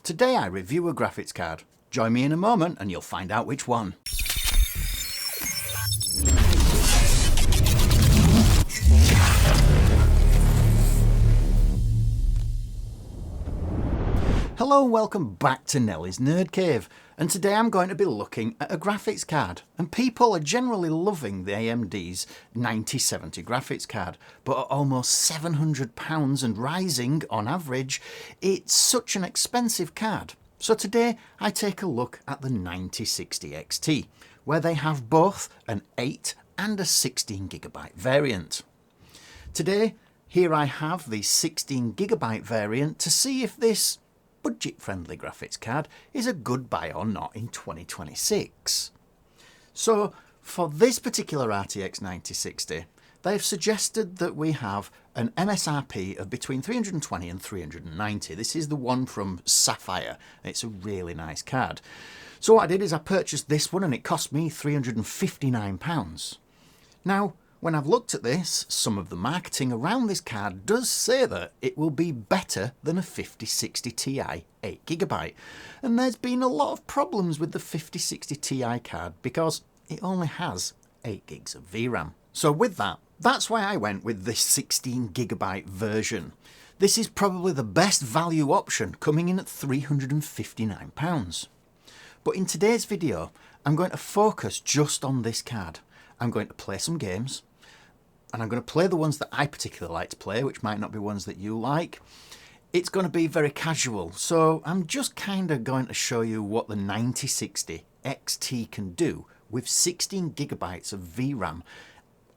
Today I review a graphics card. Join me in a moment and you'll find out which one. Hello and welcome back to Nelly's Nerd Cave, and today I'm going to be looking at a graphics card, and people are generally loving the AMD's 9070 graphics card, but at almost £700 and rising on average, it's such an expensive card. So today I take a look at the 9060 XT, where they have both an 8 and a 16GB variant. Today, here I have the 16GB variant to see if this budget-friendly graphics card is a good buy or not in 2026. So for this particular RTX 9060, they've suggested that we have an MSRP of between 320 and 390. This is the one from Sapphire. It's a really nice card. So what I did is I purchased this one and it cost me £359. Now, when I've looked at this, some of the marketing around this card does say that it will be better than a 5060 Ti 8GB. And there's been a lot of problems with the 5060 Ti card because it only has 8GB of VRAM. So with that, that's why I went with this 16GB version. This is probably the best value option, coming in at £359. But in today's video, I'm going to focus just on this card. I'm going to play some games, and I'm going to play the ones that I particularly like to play, which might not be ones that you like. It's going to be very casual, so I'm just kind of going to show you what the 9060 XT can do with 16GB of VRAM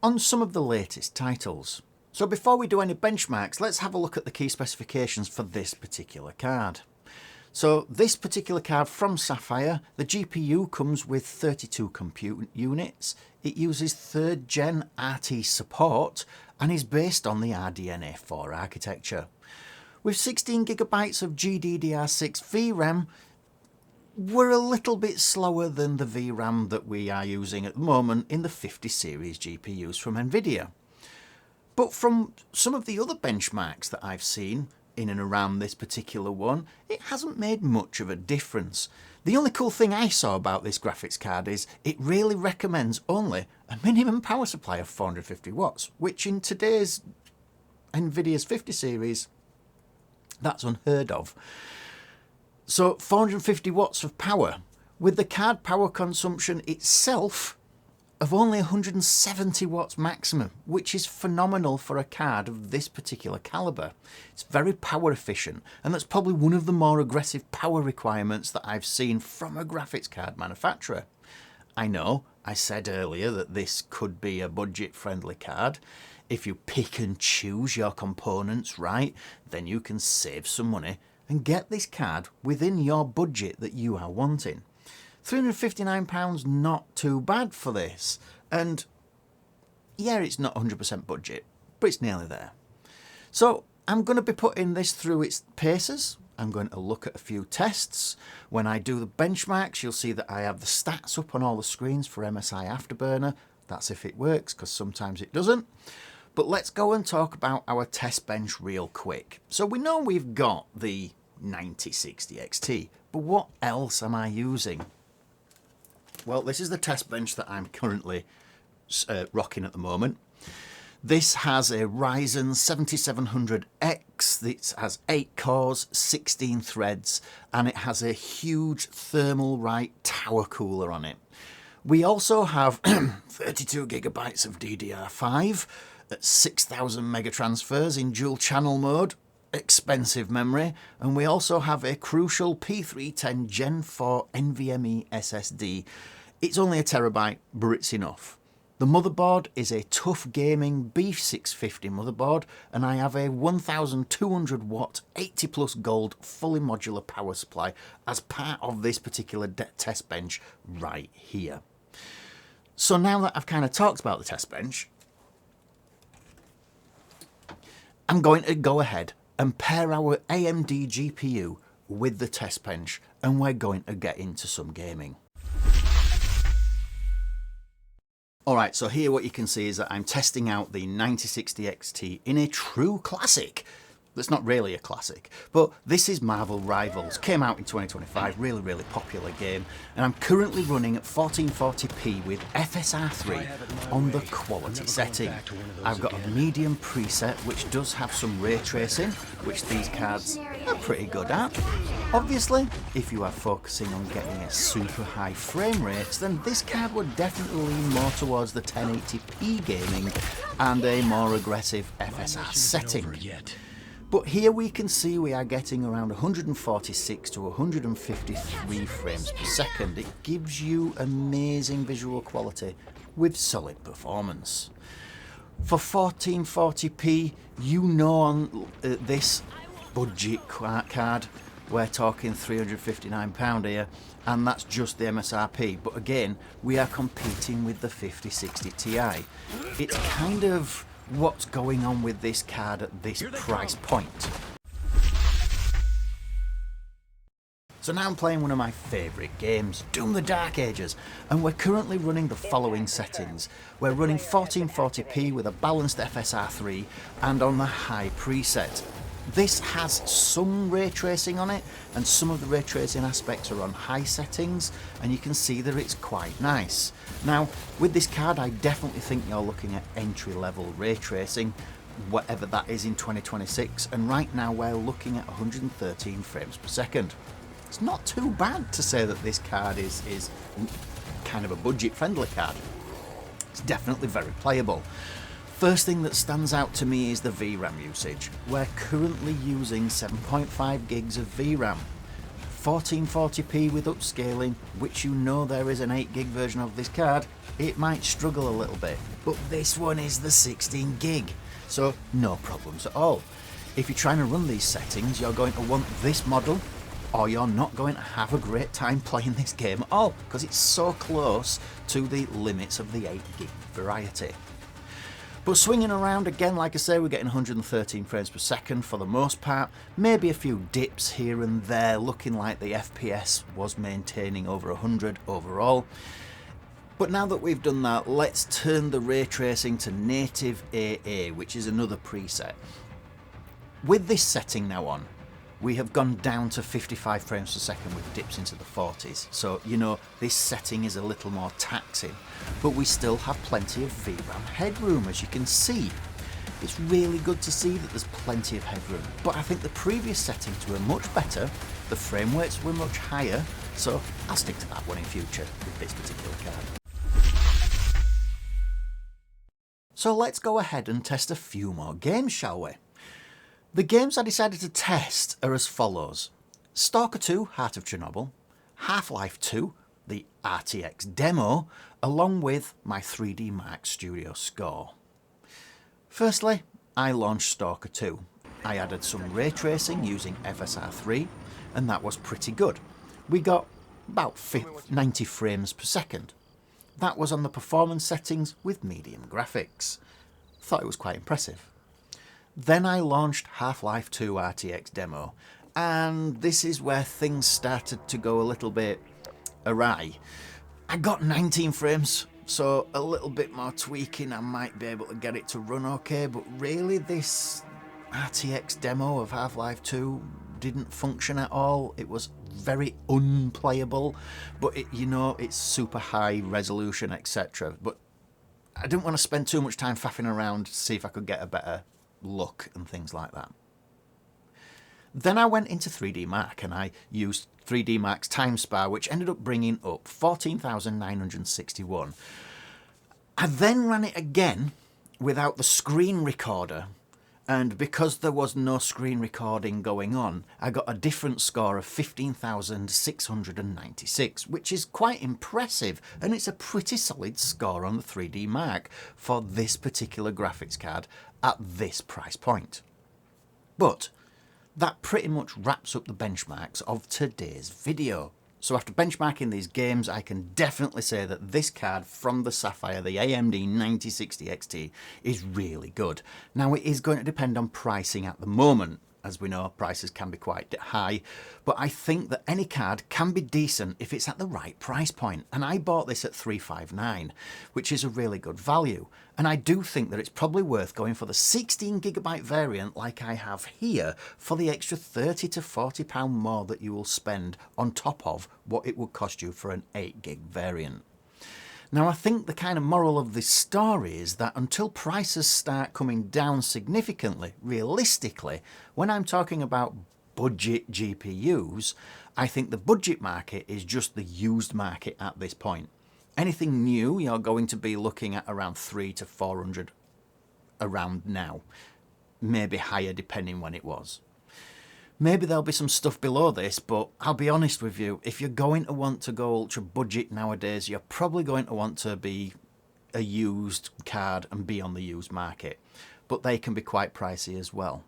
on some of the latest titles. So before we do any benchmarks, let's have a look at the key specifications for this particular card. So this particular card from Sapphire, the GPU comes with 32 compute units. It uses 3rd gen RT support and is based on the RDNA4 architecture. With 16GB of GDDR6 VRAM, we're a little bit slower than the VRAM that we are using at the moment in the 50 series GPUs from NVIDIA. But from some of the other benchmarks that I've seen, in and around this particular one, it hasn't made much of a difference. The only cool thing I saw about this graphics card is it really recommends only a minimum power supply of 450 watts, which in today's NVIDIA's 50 series, that's unheard of. So 450 watts of power, with the card power consumption itself of only 170 watts maximum, which is phenomenal for a card of this particular caliber. It's very power efficient, and that's probably one of the more aggressive power requirements that I've seen from a graphics card manufacturer. I know I said earlier that this could be a budget-friendly card. If you pick and choose your components right, then you can save some money and get this card within your budget that you are wanting. £359, not too bad for this, and yeah, it's not 100% budget, but it's nearly there. So I'm going to be putting this through its paces. I'm going to look at a few tests. When I do the benchmarks, you'll see that I have the stats up on all the screens for MSI Afterburner. That's if it works, because sometimes it doesn't. But let's go and talk about our test bench real quick. So we know we've got the 9060 XT, but what else am I using? Well, this is the test bench that I'm currently rocking at the moment. This has a Ryzen 7700X. It has 8 cores, 16 threads, and it has a huge Thermalright tower cooler on it. We also have 32GB of DDR5 at 6000 megatransfers in dual channel mode. Expensive memory, and we also have a crucial P310 Gen 4 NVMe SSD. It's only a terabyte, but it's enough. The motherboard is a Tough Gaming B650 motherboard, and I have a 1200 watt 80 plus gold fully modular power supply as part of this particular test bench right here. So now that I've kind of talked about the test bench, I'm going to go ahead and pair our AMD GPU with the test bench, and we're going to get into some gaming. Alright, so here what you can see is that I'm testing out the 9060 XT in a true classic. that's not really a classic, but this is Marvel Rivals. Came out in 2025, really popular game, and I'm currently running at 1440p with FSR3 on the quality setting. I've got a medium preset which does have some ray tracing, which these cards are pretty good at. Obviously, if you are focusing on getting a super high frame rate, then this card would definitely lean more towards the 1080p gaming and a more aggressive FSR setting. But here we can see we are getting around 146 to 153 frames per second. It gives you amazing visual quality with solid performance. For 1440p, you know on this budget card, we're talking £359 here, and that's just the MSRP. But again, we are competing with the 5060 Ti. It's kind of what's going on with this card at this price point. So now I'm playing one of my favourite games, Doom the Dark Ages, and we're currently running the following settings. We're running 1440p with a balanced FSR3 and on the high preset. This has some ray tracing on it, and some of the ray tracing aspects are on high settings, and you can see that it's quite nice. Now, with this card, I definitely think you're looking at entry-level ray tracing, whatever that is in 2026, and right now we're looking at 113 frames per second. It's not too bad to say that this card is kind of a budget-friendly card. It's definitely very playable. First thing that stands out to me is the VRAM usage. We're currently using 7.5 gigs of VRAM. 1440p with upscaling, which you know there is an 8 gig version of this card, it might struggle a little bit, but this one is the 16 gig, so no problems at all. If you're trying to run these settings, you're going to want this model, or you're not going to have a great time playing this game at all, because it's so close to the limits of the 8 gig variety. But swinging around again, like I say, we're getting 113 frames per second for the most part, maybe a few dips here and there, looking like the FPS was maintaining over 100 overall. But now that we've done that, let's turn the ray tracing to native AA, which is another preset. With this setting now on, we have gone down to 55 frames per second with dips into the 40s, so you know this setting is a little more taxing, but we still have plenty of VRAM headroom, as you can see. It's really good to see that there's plenty of headroom, but I think the previous settings were much better, the frame rates were much higher, so I'll stick to that one in future with this particular card. So let's go ahead and test a few more games, shall we? The games I decided to test are as follows: Stalker 2, Heart of Chernobyl, Half-Life 2, the RTX demo, along with my 3D Mark Studio score. Firstly, I launched Stalker 2. I added some ray tracing using FSR3, and that was pretty good. We got about 90 frames per second. That was on the performance settings with medium graphics. Thought it was quite impressive. Then I launched Half-Life 2 RTX demo, and this is where things started to go a little bit awry. I got 19 frames, so a little bit more tweaking I might be able to get it to run okay, but really this RTX demo of Half-Life 2 didn't function at all. It was very unplayable, but it's super high resolution, etc. But I didn't want to spend too much time faffing around to see if I could get a better look and things like that. Then I went into 3D Mark and I used 3D Mark's time spa, which ended up bringing up 14,961. I then ran it again without the screen recorder, and because there was no screen recording going on, I got a different score of 15,696, which is quite impressive, and it's a pretty solid score on the 3D Mark for this particular graphics card at this price point. But that pretty much wraps up the benchmarks of today's video. So after benchmarking these games, I can definitely say that this card from the Sapphire, the AMD 9060 XT, is really good. Now it is going to depend on pricing at the moment. as we know, prices can be quite high, but I think that any card can be decent if it's at the right price point. And I bought this at $359, which is a really good value. And I do think that it's probably worth going for the 16GB variant like I have here for the extra £30 to £40 more that you will spend on top of what it would cost you for an 8GB variant. Now, I think the kind of moral of this story is that until prices start coming down significantly, realistically, when I'm talking about budget GPUs, I think the budget market is just the used market at this point. Anything new, you're going to be looking at around 300 to 400 around now, maybe higher depending when it was. Maybe there'll be some stuff below this, but I'll be honest with you, if you're going to want to go ultra budget nowadays, you're probably going to want to be a used card and be on the used market. But they can be quite pricey as well.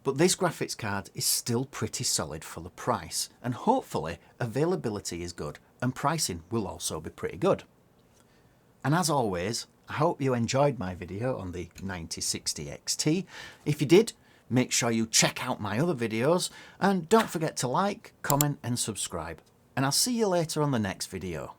But this graphics card is still pretty solid for the price, and hopefully availability is good and pricing will also be pretty good. And as always, I hope you enjoyed my video on the 9060 XT. If you did, make sure you check out my other videos and don't forget to like, comment and subscribe. And I'll see you later on the next video.